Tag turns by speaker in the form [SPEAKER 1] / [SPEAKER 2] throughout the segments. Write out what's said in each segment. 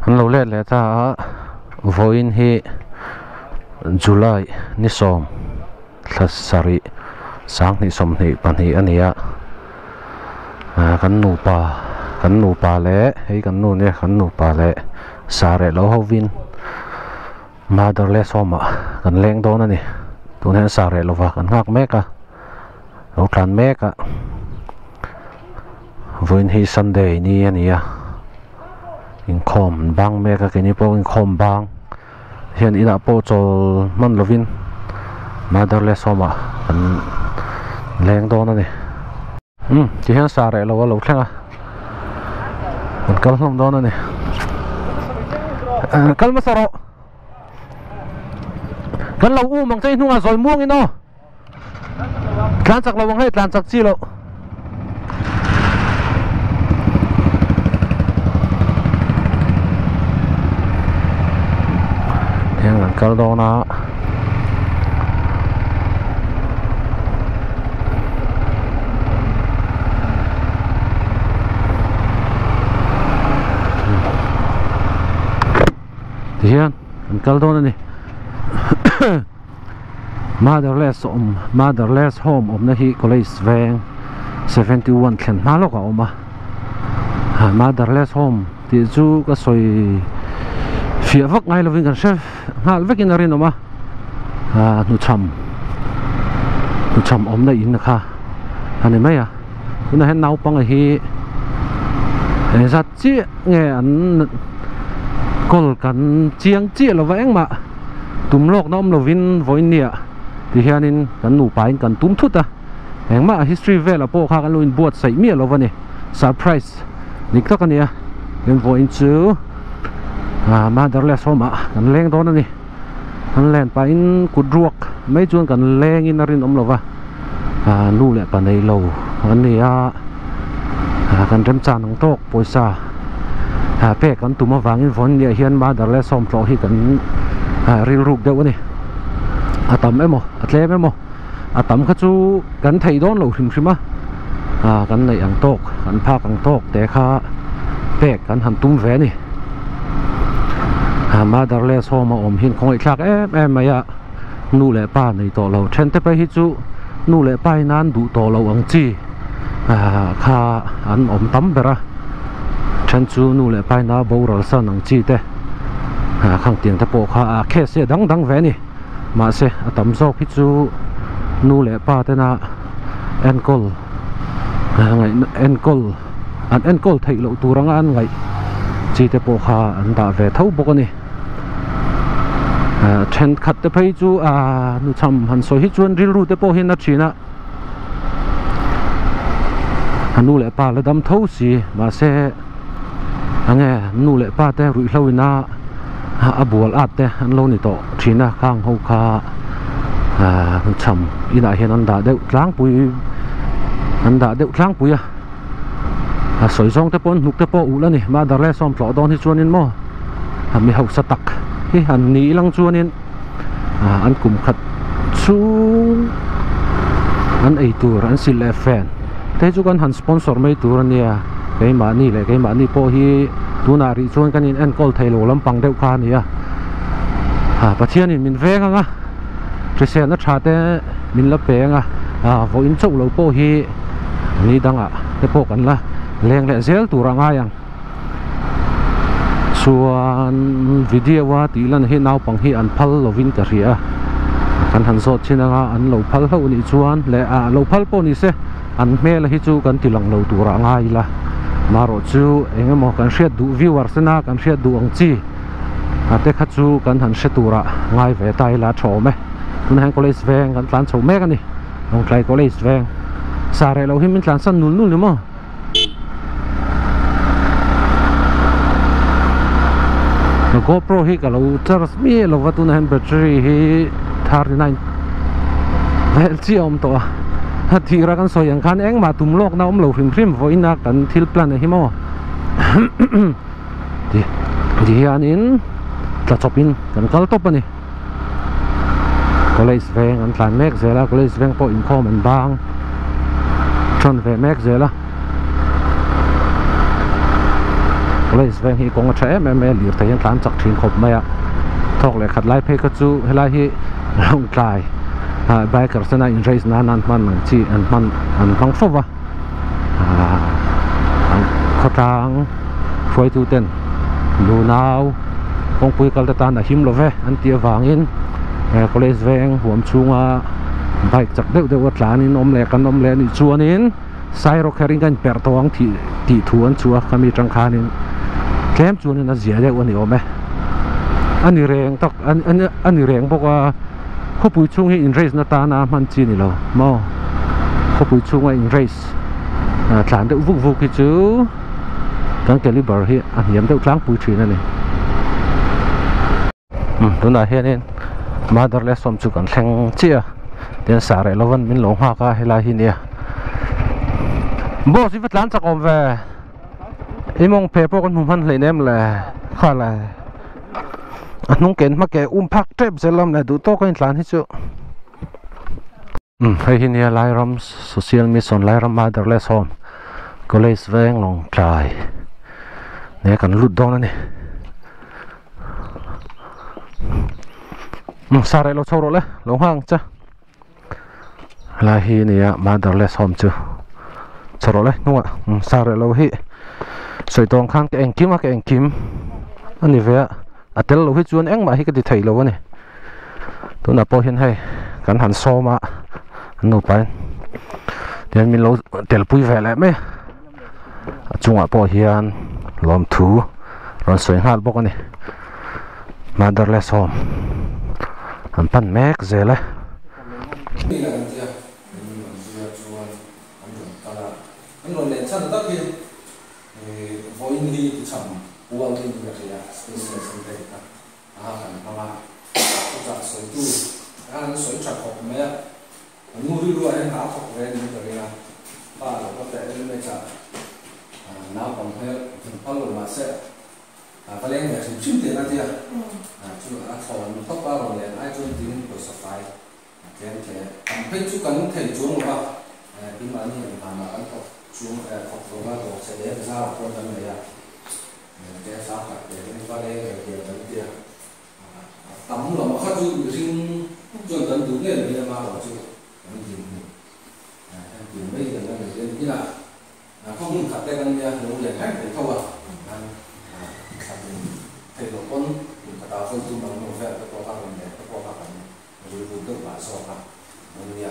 [SPEAKER 1] lâu lết lẽ ta voin hi July ni som thlas sari sang ni som ni pan hi ania kan nu pa le hei kan nu ne kan nu pa le sare lo hovin motherless home kan leng don ani tu ne sare lo wa kan ngak meka lo tlan meka voin hi Sunday ni ania in khom bang meka kini po in khom bang hian ina po chol man lovin motherless home kan leng don ani chỉ hian sare lo lo thlenga kan kal hlom don ani kal ma saro kan lo u mang chei hnunga zoi muang ino tlan chak lo wang hei tlan chak chi lo hian kan kal dona hian kan kal don ani motherless home om na hi college veng 71 thlen ma lo ka oma motherless home ti chu ka soi fia vak ngai lovin kan chef ngal vekin arin oma nu cham om na in kha ani mai kuna hen nau pang hi zat chi nge an kol kan chiang chi lo veng ma tum lok nom lo vin voin nia ti hianin kan nu pain kan tum thuta engma history vela po kha kan luin buat sai mi lo vani surprise nik to kania kan voin chu motherless home kan leng don ani kan len pain kudruak mai chuan kan leng in arin om lova nu le pa nei lo ania kan rem chan ang tok poisa pe kan tuma wangin von nia hian motherless home tlo hi kan ril ruk deuh ani atam emo atlem emo atam kha chu kan thei don lo hrim hrim kan nei ang tok kan phak ang tok te kha pe kan han tum ve ni motherless home om hin khoi thlak em maya nu le pa nei to lo then te pa hi chu nu le pai nan du to lo ang chi kha an om tam bera then chu nu le pai na bo ral san ang chi te khang tiang te po kha khe se dang ve ni ma se atam zok hi chu nu le pa te na enkol ngai enkol thei lo turanga an ngai chi te po kha an da ve thau bok ani then khat te phei chu nu cham han so hi chuan ril ru te po hin na thina nu le pa le dam thau si ma se ange nu le pa te rui hloina abual at te an lo ni to thina khang ho kha cham ina hian an da deuh tlang pui soi zong te pon nuk te po u la ni motherless home tlo don hi chuan in mo mi ho satak hi an ni lang chuan in an kum khat chu an ei tur an sil le fan te chu kan han sponsor mai tur ania cái mà ni po hi tu na ri chuan kan in en kol thei lo lampang deuh kha nia pathian in min veng anga tresen na thate min la penga vo in chau lo po hi ni danga te po kan la leng le zel turanga yang chuan video wa ti lan he naw pang hi an phal lovin ka ria kan han zot chinanga an lo phal ho ni chuan le lo phal po ni se an mel hi chu kan tilang lo turanga ila maro chu engemaw kan hriat du viewers na kan hriat du ang chi ate kha chu kan han hretura ngai ve tai la thome tun hang college veng kan tlan chho mek ani long tlai college veng sare lo hi min tlan san nul ni mo no GoPro hi ka lo charge mi lo wa tun han battery hi 39 vel chi om to thì ra kan soi ang khan eng ma tum lok na om lo hrim hrim voina kan thil plan hi mo di hian in tla chopin kan kal top ani college veng an tlan mek zela college veng po in khom an bang chon ve mek zela lấy về hi con trẻ mẹ liệt thấy hiện tán chặt chín khop mày à thọc lại khát lại phê cái chú lại hi long trai biker sẽ này race nan man chi man phăng phô à khó trang phơi tu tên lu nào con pui kalta tan là him lo ve an tia wangin college veng huam chunga bike chak deuh tlanin omle kan omle ni chuanin sairo kharing kan per tawang ti thuan chua kami tangkhanin tlem chuanin a zia deuh ani ome ani reng tak ani reng boka khopui chung hi in race na ta na man chi ni lo mo khopui chung in race tlan deuh vuk hi chu kan caliber hi a hiam deuh tlang pui thin ani tuna hianin motherless som chu kan thleng chia ten sare lovan min lo ha ka hela hi nia bo si vatlan chak om ve imong pepo kon hum han hleinem le khala anung ken ma ke phak trep zelam na du to kan tlan hi chu hei hi nia lairam social mission lairam motherless home college veng long trai ne kan lut don ani sare lo choro le lo hang cha la hi nia motherless home chu choro le nuwa sare lo hi soitong khang ke engkim ani ve atel lo hi chuan engma hi ka ti thei lo ani tuna po hin hai kan han soma no pai ten min lo tel pui ve le me chunga po hian lom thu ron soi hal bok ani motherless home an pan mek zele
[SPEAKER 2] anh lên chân tất nhiên với đi chậm uống đi được thì là cái sự sinh tồn cần phải làm chặt sợi tu ăn sợi chặt học mẹ mua đi đuổi anh học về đi được là ba là có thể lên đây chặt nào còn phải phong rồi mà sẽ phải lên để chịu tiền ra tiền chú ăn thòn tóc ba rồi lên ai chôn tiền của sập phải thế phải chú cần thầy chú mà cái mà như là mà ăn thóc xuống học đồ ba đồ sẽ để ra con thân này cái sao cả để cái qua đây để tiền tấn tiền tắm là mà khác chú riêng chuẩn tấn đúng cái này mà bảo chú anh tìm bây giờ là để như là không khát đây anh nấu để khách để thâu thầy đồ con cả tao phân tu bằng một vẹn có các vấn đề có các vấn đề rồi cơ bản so cả mình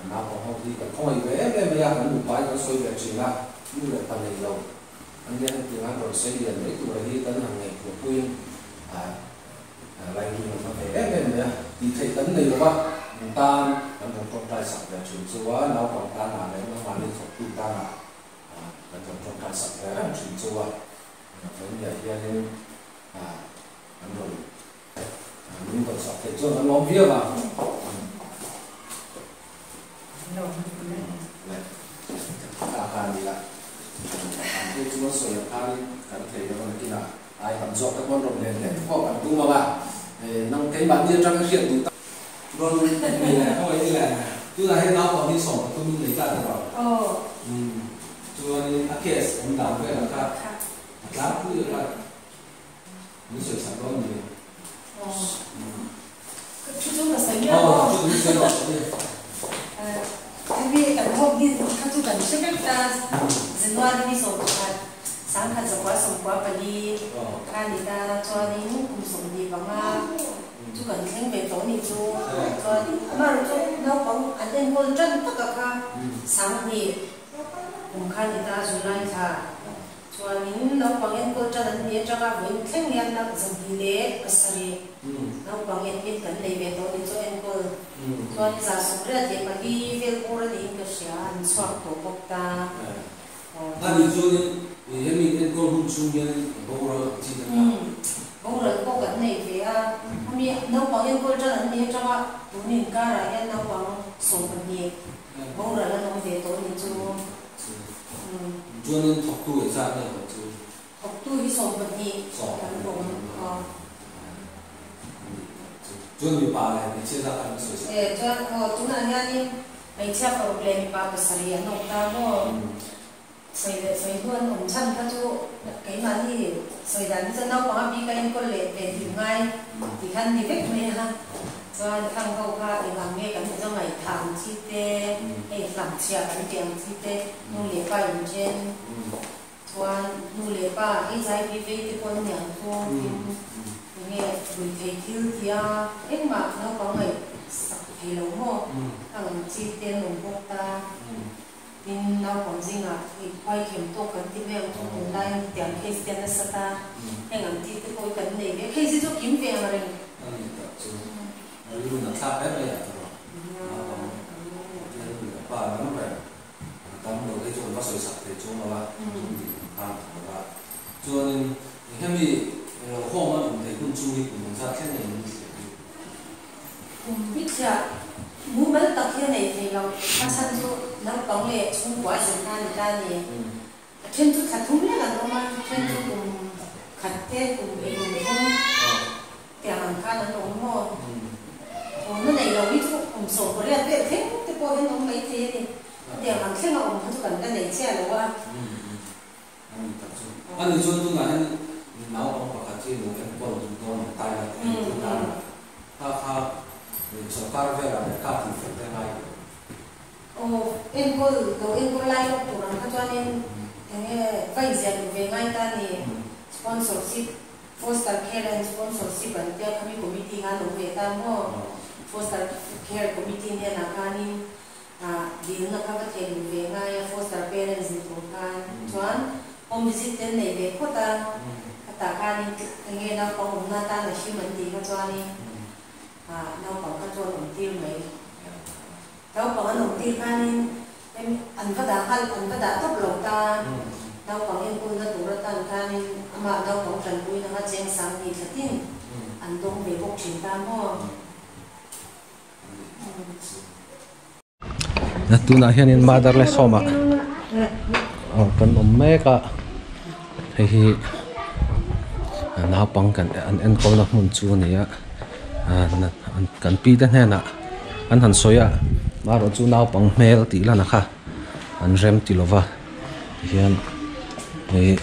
[SPEAKER 2] nào còn không thì còn không ai vẽ bây giờ hắn một bài nó xoay về chuyện là như là phần này lâu anh em thì hắn rồi xây dựng đấy tụi đi tấn hàng ngày của quyên lại như là phải ép em nữa thì thầy tấn này là người ta hắn còn trong trai sạch về chuyện số á nào còn ta là đấy nó mà lên thuộc tu ta là hắn còn trong trai sạch về chuyện số á phải như vậy nên hắn rồi nhưng còn sạch thì cho hắn nói vía vào là cái chúng nó sửa khai cảm thấy nó là cái là ai cảm giác các con rồng lên để có cảm tu mà bà nông cái bạn như trong cái chuyện chúng ta vâng mình là không ấy là chúng ta hay nói còn đi sổ tôi mình lấy cả rồi cho nên case ông đào cái là khác giá cứ được là những sự sản phẩm gì
[SPEAKER 3] chúng là sấy nhau vì cái hộp đi các chú cần check out dân loa đi sổ cả sáng khát sống quá và đi khai đi ta cho đi cùng sống đi vào mà chú cần xem về tối đi chú cho mà chú nó có anh em ngồi chân tất cả các sáng đi cùng khai đi ta chú lại thà cho nên nó bằng em ngồi chân anh đi cho các bạn xem em nó dùng đi lễ cái gì nó bằng em biết cần lấy về tối đi cho em ngồi cho nên giả sử ra thì mà đi về cô ra thì cái gì anh soát tổ bốc ta
[SPEAKER 2] ta đi cho nên em mình em con hung chung nên bố rồi chỉ được
[SPEAKER 3] bố rồi cô cần này về mình nó bằng em cô cho anh đi cho các tụi mình cả là em nó bằng số phần gì bố rồi nó về tối đi
[SPEAKER 2] cho nên học tu ra đây là chú
[SPEAKER 3] học tu cái số phần gì cán bộ
[SPEAKER 2] cho nên bà này chia ra thành số
[SPEAKER 3] cho chúng ta nghe đi mấy chiếc problem bà bớt sari nó ta nó soi luôn ông chăm các chú cái mà đi soi đàn cho nó có bị cái con lệ về thì ngay thì khăn thì biết mẹ ha cho thằng câu ca thì làm mẹ cái trong ngày thảm chi tê hay làm chia cái tiền chi tê nu lệ ba dùng trên cho nu lệ ba cái trái bị về thì con nhà cô nghe người thầy thiếu thì ấy mà nó có ngày sắp thì lâu mà thằng chi tê nồng bốc ta tin nào còn gì ngà thì quay kiểm tô cần tìm về trong vùng đây tiền case tiền là sao ta hay ngắm thì tôi coi cần này cái case cho kiếm về mà rồi
[SPEAKER 2] luôn là tháp hết bây giờ và nó về tấm đầu cái chỗ nó sôi sạch thì chỗ nó là và cho nên khi mình hôm mà mình thấy con chui của mình ra thế này
[SPEAKER 3] mình biết chưa muốn bắt tập thế này thìเราphát sinh cho nó có nghệ chung quá trình ta này trên chút khát thúng là nó mà trên chút cùng khát tê cùng bị cùng không tiền hàng khá là đúng không nó này là ví dụ cùng sổ có liên kết thế cái cô ấy nó mấy thế thì tiền hàng khác là cũng không cần cái này che đúng không
[SPEAKER 2] anh thì chúng tôi là nấu ông và khát chi một cái con chúng tôi tay là chúng ta so far về là các thành phần thế này.
[SPEAKER 3] Em có like lúc tụi nó cho nên vay tiền về ngay ta thì sponsorship foster care and sponsorship bản tiêu kami committee ngăn về ta mo foster care committee này là cái đi nó các cái về ngay foster parents thì tụi can chuan home visit đến này về có ta ta cái nghe nó có một nata là human thì nó cho nên đâu còn có cho đồng tiêu này đâu còn có đồng tiêu anh em anh có đã tốt lòng ta đâu còn em cũng đã tụ ra tan ta nên mà đâu còn cần vui nó chen sang thì thật tin anh đông về bốc chuyện ta mo
[SPEAKER 1] tu na hian motherless home kan omme ka hi na pang kan an ko na mun chu ni a kan pi ta hna na an han soya maro chu naw pang mel ti la na kha an rem ti lova hian e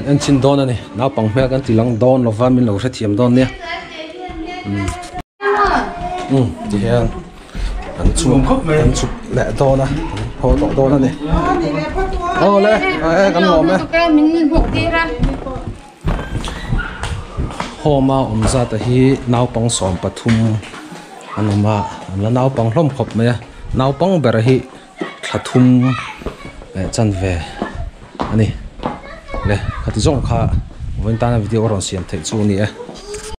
[SPEAKER 1] an chin don ani naw pang mel kan ti lang don lova min lo thiam don ne ti hian an chu le don na ho to don ani le kan ngom me homa umza ta hi naupang som pathum anoma la naupang hlom khop me naupang ber hi thathum chan ve ani le khati zong kha voin ta na video ron siam thei chu ni e